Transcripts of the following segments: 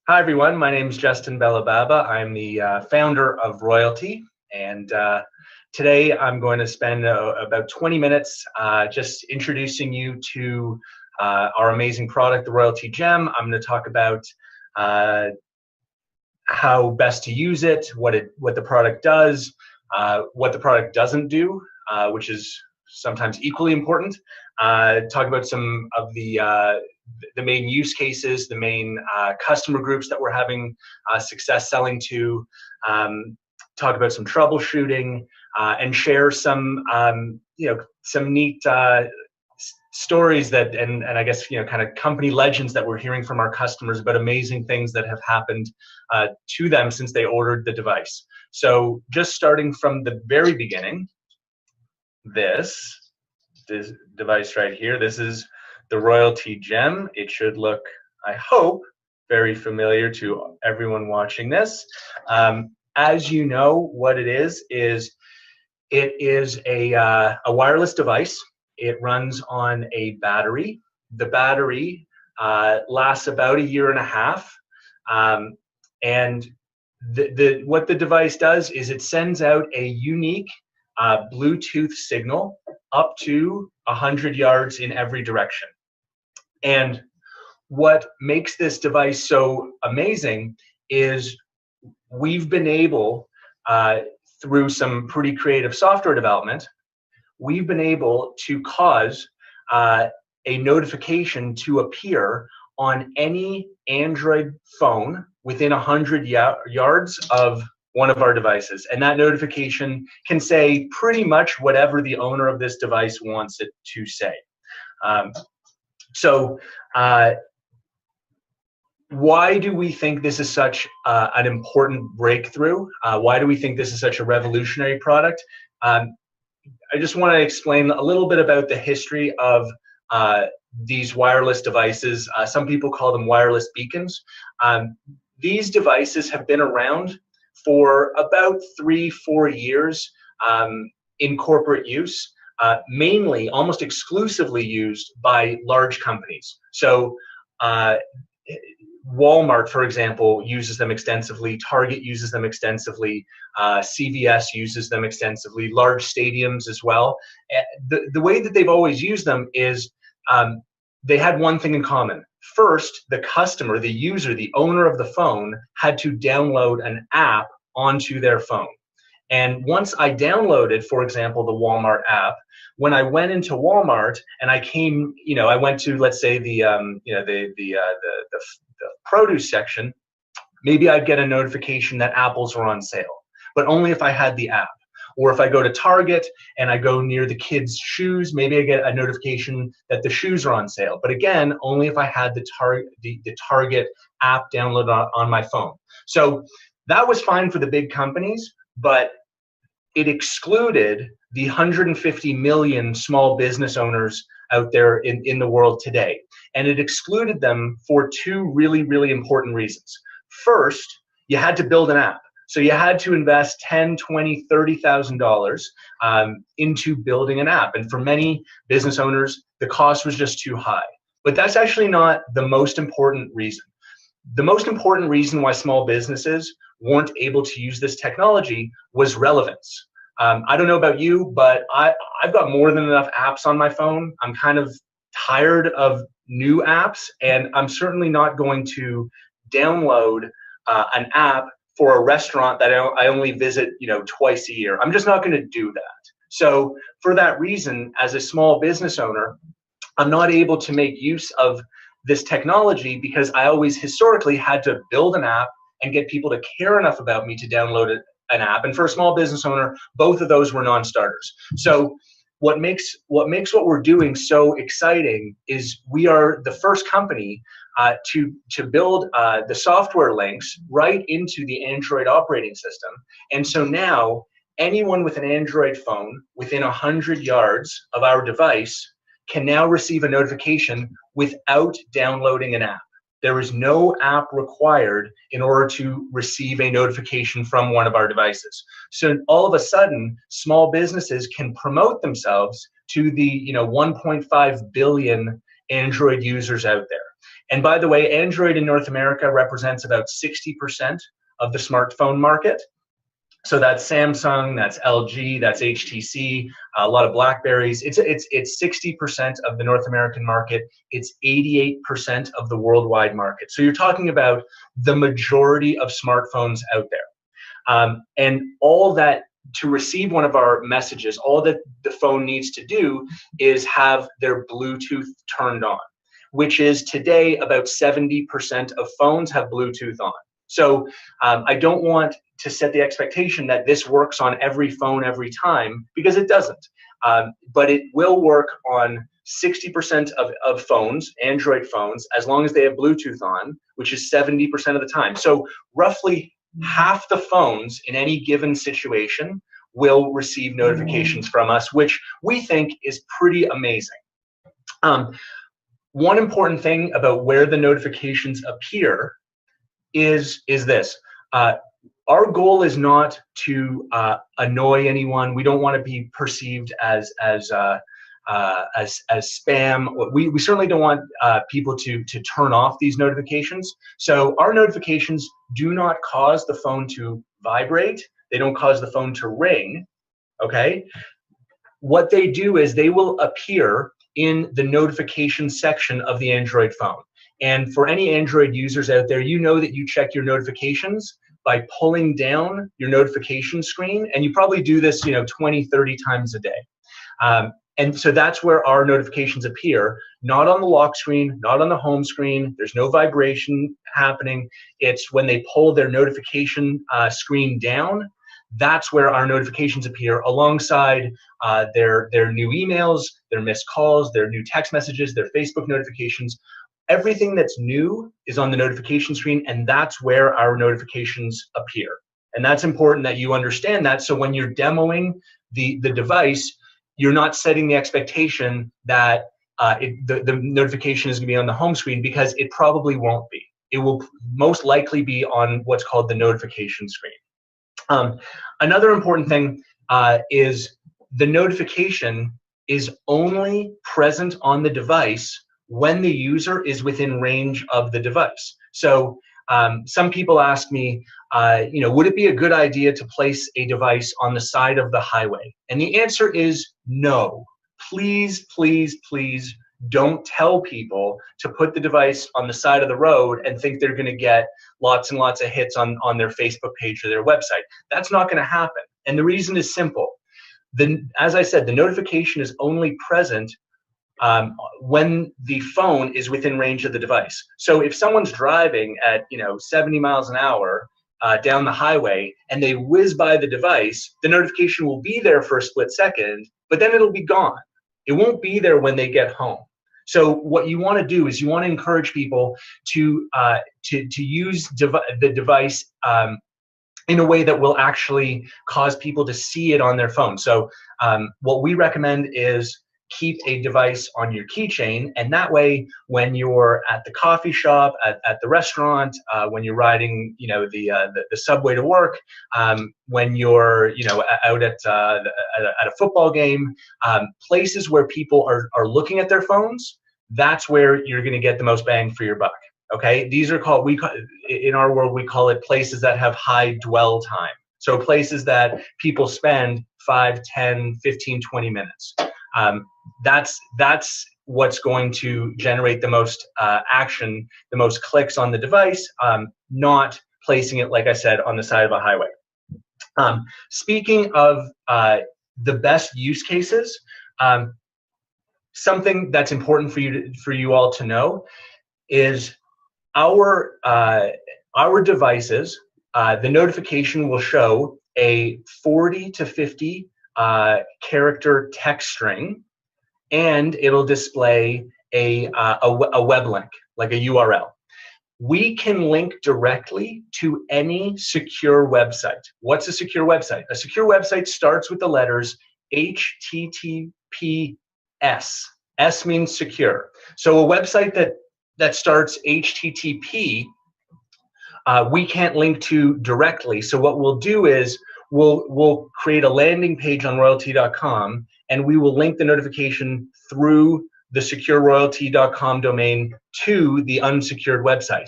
Hi, everyone. My name is Justin Bellababa. I'm the founder of Royalty. And today I'm going to spend about 20 minutes just introducing you to our amazing product, the Royalty Gem. I'm going to talk about uh, how best to use it, what the product does, what the product doesn't do, which is sometimes equally important. Talk about some of the main use cases, the main customer groups that we're having success selling to. Talk about some troubleshooting and share some some neat stories that and I guess kind of company legends that we're hearing from our customers about amazing things that have happened to them since they ordered the device. So just starting from the very beginning, this device right here, this is the Royalty Gem. It should look, I hope, very familiar to everyone watching this. As you know, what it is a wireless device. It runs on a battery. The battery lasts about a year and a half. And what the device does is it sends out a unique Bluetooth signal up to 100 yards in every direction. And what makes this device so amazing is we've been able, through some pretty creative software development, we've been able to cause a notification to appear on any Android phone within 100 yards of one of our devices. And that notification can say pretty much whatever the owner of this device wants it to say. Why do we think this is such an important breakthrough? Why do we think this is such a revolutionary product? I just want to explain a little bit about the history of these wireless devices. Some people call them wireless beacons. These devices have been around for about 3-4 years in corporate use, mainly, almost exclusively used by large companies. So Walmart, for example, uses them extensively. Target uses them extensively. CVS uses them extensively. Large stadiums as well. The way that they've always used them is they had one thing in common. First, the customer, the user, the owner of the phone had to download an app onto their phone. And once I downloaded, for example, the Walmart app, when I went into Walmart and I went to, let's say, the produce section, maybe I'd get a notification that apples were on sale, but only if I had the app. Or if I go to Target and I go near the kids' shoes, maybe I get a notification that the shoes are on sale. But again, only if I had the Target app downloaded on my phone. So that was fine for the big companies, but it excluded the 150 million small business owners out there in the world today. And it excluded them for two really, really important reasons. First, you had to build an app. So you had to invest $10,000, $20,000, $30,000 into building an app. And for many business owners, the cost was just too high. But that's actually not the most important reason. The most important reason why small businesses weren't able to use this technology was relevance. I don't know about you, but I've got more than enough apps on my phone. I'm kind of tired of new apps, and I'm certainly not going to download an app for a restaurant that I only visit, twice a year. I'm just not going to do that. So for that reason, as a small business owner, I'm not able to make use of this technology because I always historically had to build an app and get people to care enough about me to download an app. And for a small business owner, both of those were non-starters. So what makes what we're doing so exciting is we are the first company to build the software links right into the Android operating system. And so now anyone with an Android phone within 100 yards of our device can now receive a notification without downloading an app. There is no app required in order to receive a notification from one of our devices. So all of a sudden, small businesses can promote themselves to the 1.5 billion Android users out there. And by the way, Android in North America represents about 60% of the smartphone market. So that's Samsung, that's LG, that's HTC, a lot of Blackberries. It's 60% of the North American market. It's 88% of the worldwide market. So you're talking about the majority of smartphones out there. And all that, to receive one of our messages, all that the phone needs to do is have their Bluetooth turned on, which is today about 70% of phones have Bluetooth on. So I don't want to set the expectation that this works on every phone every time, because it doesn't. But it will work on 60% of phones, Android phones, as long as they have Bluetooth on, which is 70% of the time. So roughly half the phones in any given situation will receive notifications from us, which we think is pretty amazing. One important thing about where the notifications appear is this. Our goal is not to annoy anyone. We don't want to be perceived as spam. We certainly don't want people to turn off these notifications. So our notifications do not cause the phone to vibrate. They don't cause the phone to ring. Okay. What they do is they will appear in the notification section of the Android phone. And for any Android users out there, you know that you check your notifications by pulling down your notification screen. And you probably do this, 20, 30 times a day. And so that's where our notifications appear, not on the lock screen, not on the home screen. There's no vibration happening. It's when they pull their notification screen down, that's where our notifications appear alongside their new emails, their missed calls, their new text messages, their Facebook notifications. Everything that's new is on the notification screen, and that's where our notifications appear. And that's important that you understand that. So when you're demoing the device, you're not setting the expectation that the notification is going to be on the home screen, because it probably won't be. It will most likely be on what's called the notification screen. Another important thing is the notification is only present on the device when the user is within range of the device. So some people ask me, would it be a good idea to place a device on the side of the highway? And the answer is no. Please, please, please don't tell people to put the device on the side of the road and think they're going to get lots and lots of hits on their Facebook page or their website. That's not going to happen. And the reason is simple. As I said, the notification is only present when the phone is within range of the device. So if someone's driving at 70 miles an hour down the highway and they whiz by the device, the notification will be there for a split second, but then it'll be gone. It won't be there when they get home. So what you want to do is you want to encourage people to use the device in a way that will actually cause people to see it on their phone. So what we recommend is keep a device on your keychain, and that way when you're at the coffee shop, at the restaurant, when you're riding the subway to work, when you're out at a football game, places where people are looking at their phones, that's where you're going to get the most bang for your buck. Okay, these are called, in our world we call it places that have high dwell time. So places that people spend 5, 10, 15, 20 minutes. That's what's going to generate the most action, the most clicks on the device, not placing it, like I said, on the side of a highway. Speaking of the best use cases, something that's important for you all to know is our devices, the notification will show a 40 to 50 character text string, and it'll display a web link, like a URL. We can link directly to any secure website. What's a secure website? A secure website starts with the letters HTTPS. S means secure. So a website that starts HTTP, we can't link to directly. So what we'll do is we'll create a landing page on royalty.com, and we will link the notification through the secureroyalty.com domain to the unsecured website.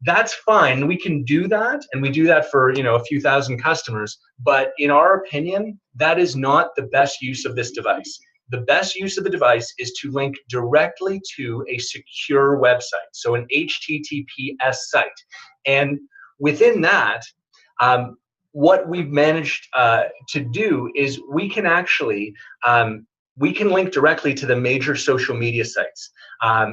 That's fine. We can do that, and we do that for a few thousand customers. But in our opinion, that is not the best use of this device. The best use of the device is to link directly to a secure website, so an HTTPS site. And within that, what we've managed to do is we can actually we can link directly to the major social media sites.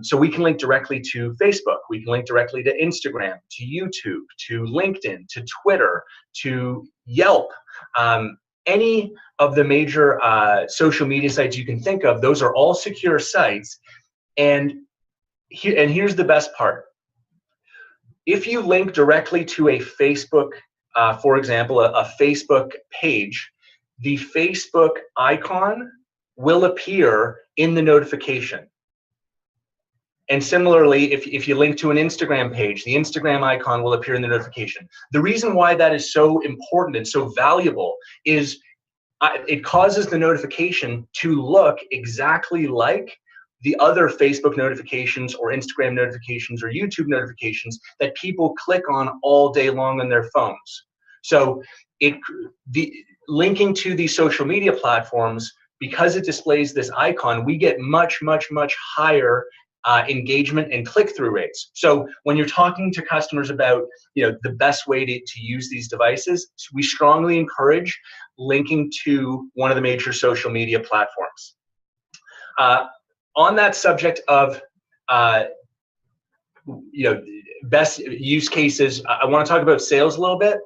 So we can link directly to Facebook, we can link directly to Instagram, to YouTube, to LinkedIn, to Twitter, to Yelp. Any of the major social media sites you can think of, those are all secure sites. And here's the best part. If you link directly to a Facebook, for example, a Facebook page, the Facebook icon will appear in the notification. And similarly, if you link to an Instagram page, the Instagram icon will appear in the notification. The reason why that is so important and so valuable is it causes the notification to look exactly like the other Facebook notifications or Instagram notifications or YouTube notifications that people click on all day long on their phones. So linking to these social media platforms, because it displays this icon, we get much, much, much higher engagement and click-through rates. So when you're talking to customers about the best way to use these devices, we strongly encourage linking to one of the major social media platforms. On that subject of best use cases, I want to talk about sales a little bit.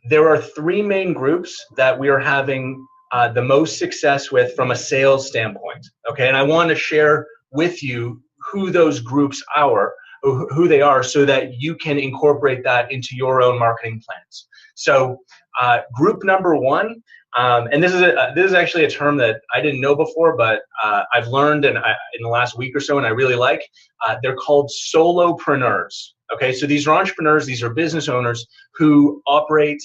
There are three main groups that we are having the most success with from a sales standpoint. Okay, and I want to share with you who those groups are, who they are, so that you can incorporate that into your own marketing plans. So group number one, and this is actually a term that I didn't know before, but I've learned in the last week or so, and I really like. They're called solopreneurs. Okay, so these are entrepreneurs, these are business owners who operate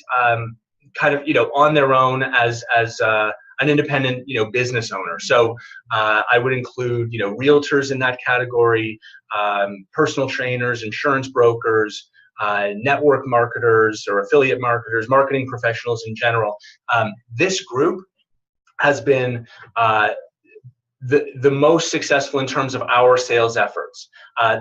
kind of on their own as an independent business owner. So I would include realtors in that category, personal trainers, insurance brokers, network marketers or affiliate marketers, marketing professionals in general. This group has been the most successful in terms of our sales efforts.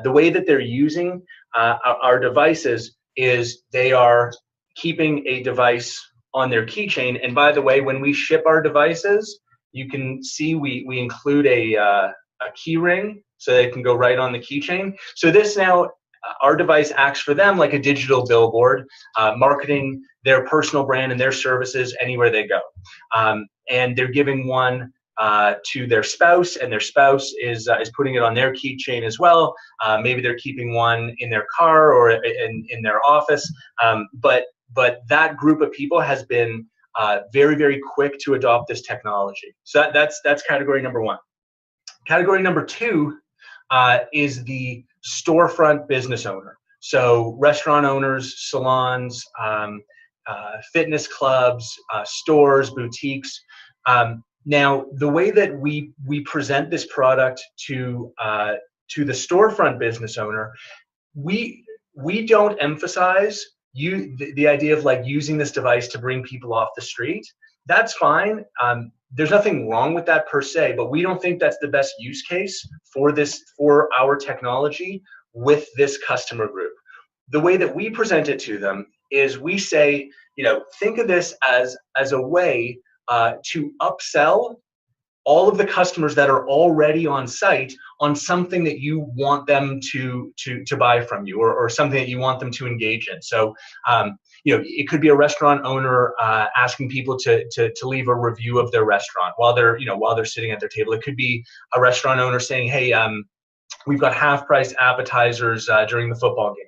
The way that they're using our devices is they are keeping a device on their keychain. And by the way, when we ship our devices, you can see we include a key ring so they can go right on the keychain. So this now, our device acts for them like a digital billboard, marketing their personal brand and their services anywhere they go. And they're giving one to their spouse, and their spouse is putting it on their keychain as well. Maybe they're keeping one in their car or in their office. But that group of people has been very, very quick to adopt this technology. So that's category number one. Category number two is the storefront business owner. So restaurant owners, salons, fitness clubs, stores, boutiques. Now, the way that we present this product to the storefront business owner, we don't emphasize the idea of like using this device to bring people off the street. That's fine. There's nothing wrong with that per se, but we don't think that's the best use case for our technology with this customer group. The way that we present it to them is we say, think of this as a way to upsell all of the customers that are already on site on something that you want them to buy from you, or something that you want them to engage in. So, it could be a restaurant owner asking people to leave a review of their restaurant while they're sitting at their table. It could be a restaurant owner saying, hey, we've got half-price appetizers during the football game.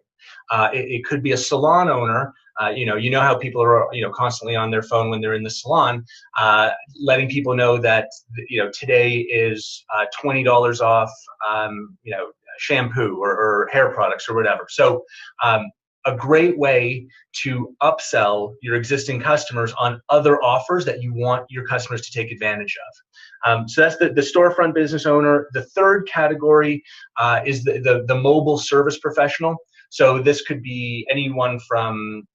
It could be a salon owner. You know how people are constantly on their phone when they're in the salon, letting people know that today is $20 off shampoo or hair products or whatever. So a great way to upsell your existing customers on other offers that you want your customers to take advantage of. So that's the storefront business owner. The third category is the mobile service professional. So this could be anyone from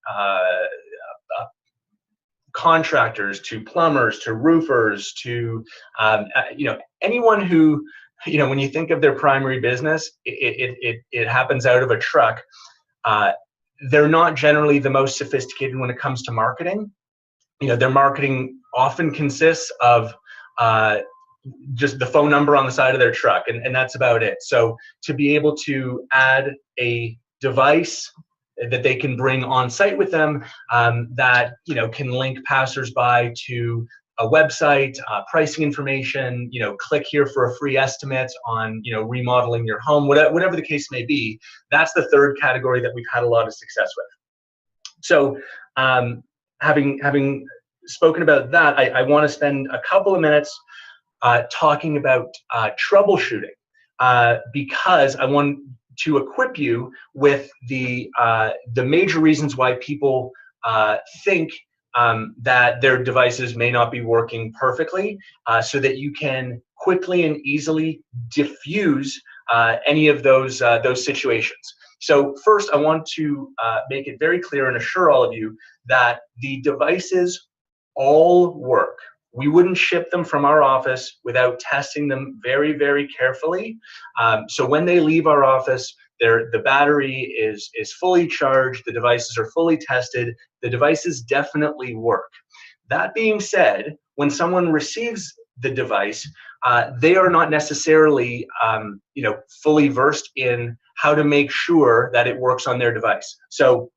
contractors to plumbers to roofers to anyone who, when you think of their primary business, it happens out of a truck. They're not generally the most sophisticated when it comes to marketing. Their marketing often consists of just the phone number on the side of their truck, and that's about it. So to be able to add a device that they can bring on site with them, that can link passersby to a website, pricing information, click here for a free estimate on remodeling your home, whatever the case may be. That's the third category that we've had a lot of success with. So having spoken about that, I want to spend a couple of minutes talking about troubleshooting, because I want to equip you with the major reasons why people think that their devices may not be working perfectly, so that you can quickly and easily diffuse any of those situations. So first, I want to make it very clear and assure all of you that the devices all work. We wouldn't ship them from our office without testing them very, very carefully. So when they leave our office, the battery is fully charged, the devices are fully tested, the devices definitely work. That being said, when someone receives the device, they are not necessarily fully versed in how to make sure that it works on their device. So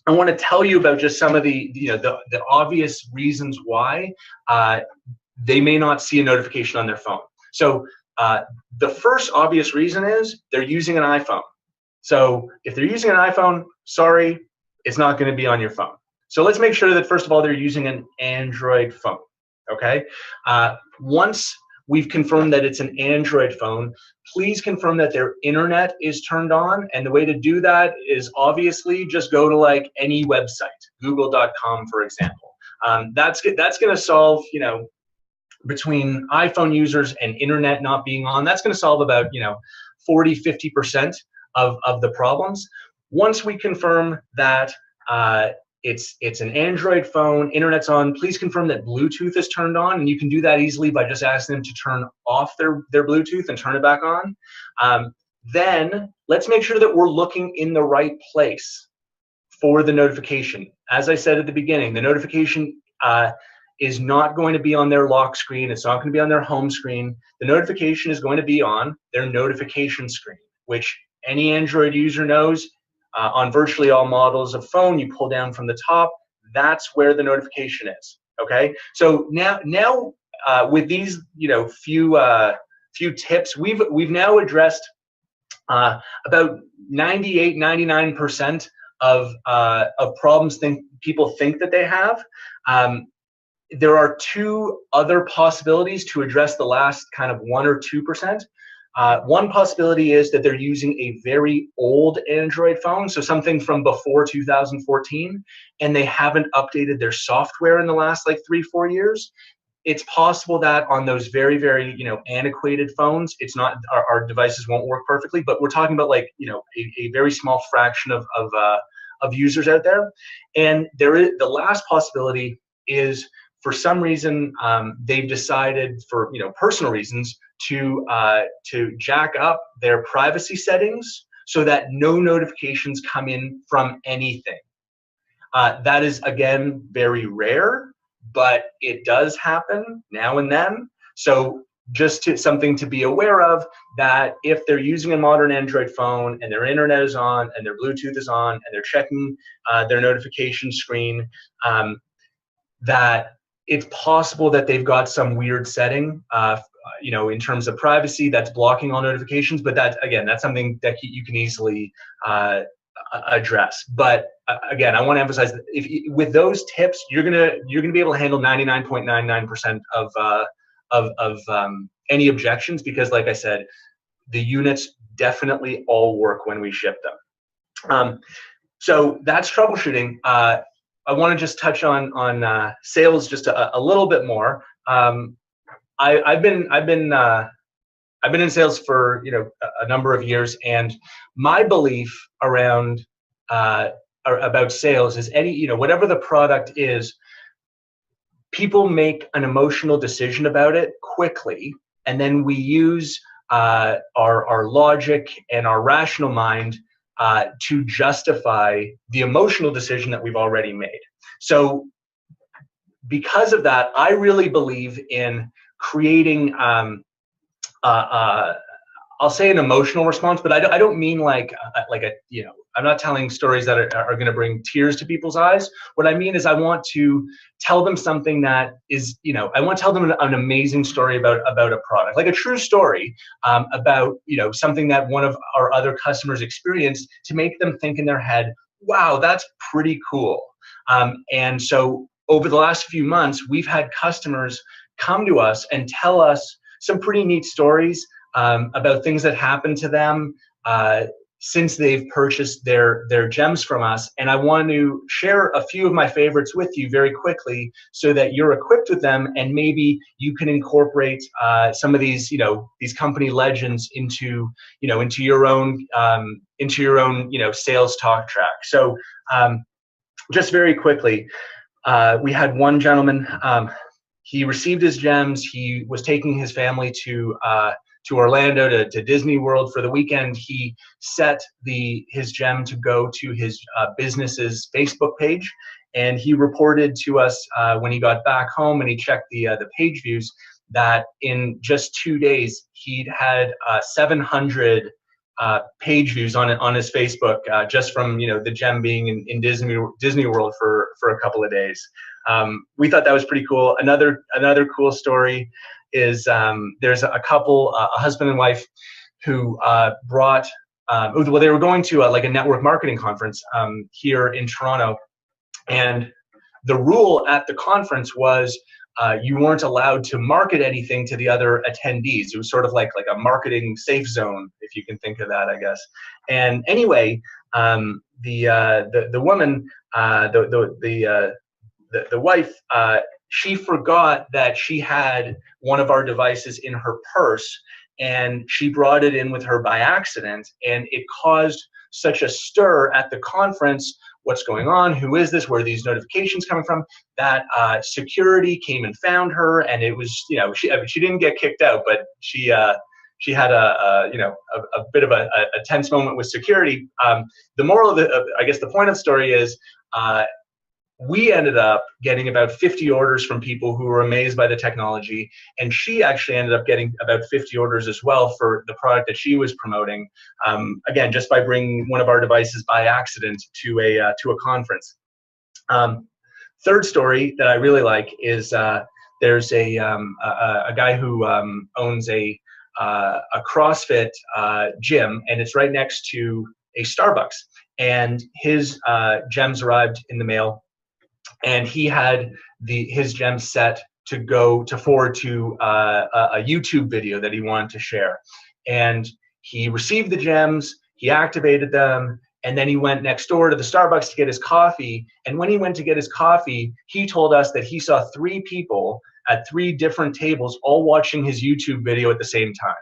I want to tell you about just some of the obvious reasons why they may not see a notification on their phone. So the first obvious reason is they're using an iPhone. So if they're using an iPhone, sorry, it's not going to be on your phone. So let's make sure that first of all they're using an Android phone. Okay. Once we've confirmed that it's an Android phone, please confirm that their internet is turned on. And the way to do that is obviously just go to like any website, google.com, for example. That's going to solve, between iPhone users and internet not being on, that's going to solve about, 40, 50% of the problems. Once we confirm that it's an Android phone, internet's on, please confirm that Bluetooth is turned on, and you can do that easily by just asking them to turn off their Bluetooth and turn it back on. Then let's make sure that we're looking in the right place for the notification. As I said at the beginning, the notification is not going to be on their lock screen. It's not going to be on their home screen. The notification is going to be on their notification screen, which any Android user knows. On virtually all models of phone, you pull down from the top. That's where the notification is. Okay. So now with these few tips, we've now addressed about 98, 99% of problems people think that they have. There are two other possibilities to address the last kind of 1 or 2%. One possibility is that they're using a very old Android phone, so something from before 2014, and they haven't updated their software in the last like 3-4 years. It's possible that on those very, very antiquated phones, it's not our devices won't work perfectly, but we're talking about like a very small fraction of users out there. And the last possibility is, for some reason, they've decided, for personal reasons, to jack up their privacy settings so that no notifications come in from anything. That is, again, very rare, but it does happen now and then. So just something to be aware of, that if they're using a modern Android phone and their internet is on and their Bluetooth is on and they're checking their notification screen, that it's possible that they've got some weird setting, in terms of privacy that's blocking all notifications. But that's something that you can easily address. But again, I want to emphasize that with those tips, you're gonna be able to handle 99.99% of any objections, because, like I said, the units definitely all work when we ship them. So that's troubleshooting. I want to just touch on sales just a little bit more. I've been in sales for a number of years, and my belief around about sales is whatever the product is, people make an emotional decision about it quickly, and then we use our logic and our rational mind to justify the emotional decision that we've already made. So because of that, I really believe in creating I'll say an emotional response, but I don't mean like I'm not telling stories that are going to bring tears to people's eyes. What I mean is I want to tell them something that is, I want to tell them an amazing story about a product, like a true story about, something that one of our other customers experienced, to make them think in their head, wow, that's pretty cool. And so over the last few months, we've had customers come to us and tell us some pretty neat stories about things that happened to them since they've purchased their gems from us. And I want to share a few of my favorites with you very quickly, so that you're equipped with them, and maybe you can incorporate some of these these company legends into your own sales talk track. So just very quickly, we had one gentleman. He received his gems. He was taking his family to Orlando, to Disney World for the weekend. He set his gem to go to his business's Facebook page, and he reported to us when he got back home and he checked the page views, that in just 2 days he'd had 700 page views on his Facebook, just from the gem being in Disney World for a couple of days. We thought that was pretty cool. Another cool story is there's a couple, a husband and wife, who brought, they were going to like a network marketing conference here in Toronto, and the rule at the conference was you weren't allowed to market anything to the other attendees. It was sort of like a marketing safe zone, if you can think of that, I guess. And anyway, the woman, the wife, she forgot that she had one of our devices in her purse, and she brought it in with her by accident, and it caused such a stir at the conference. What's going on? Who is this? Where are these notifications coming from? That security came and found her, and it was, she didn't get kicked out, but she had a bit of a tense moment with security. The moral of I guess the point of the story is, we ended up getting about 50 orders from people who were amazed by the technology, and she actually ended up getting about 50 orders as well for the product that she was promoting, again, just by bringing one of our devices by accident to a conference. Third story that I really like is there's a guy who owns a CrossFit gym, and it's right next to a Starbucks, and his gems arrived in the mail, and he had his gems set to forward to a YouTube video that he wanted to share. And he received the gems, he activated them, and then he went next door to the Starbucks to get his coffee. And when he went to get his coffee, he told us that he saw 3 people at 3 different tables all watching his YouTube video at the same time.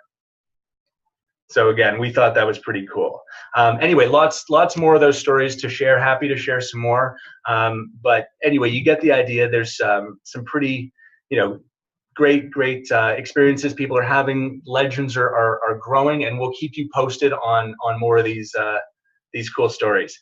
So again, we thought that was pretty cool. Anyway, lots more of those stories to share. Happy to share some more. But anyway, you get the idea. There's some pretty, great experiences people are having. Legends are growing, and we'll keep you posted on more of these cool stories.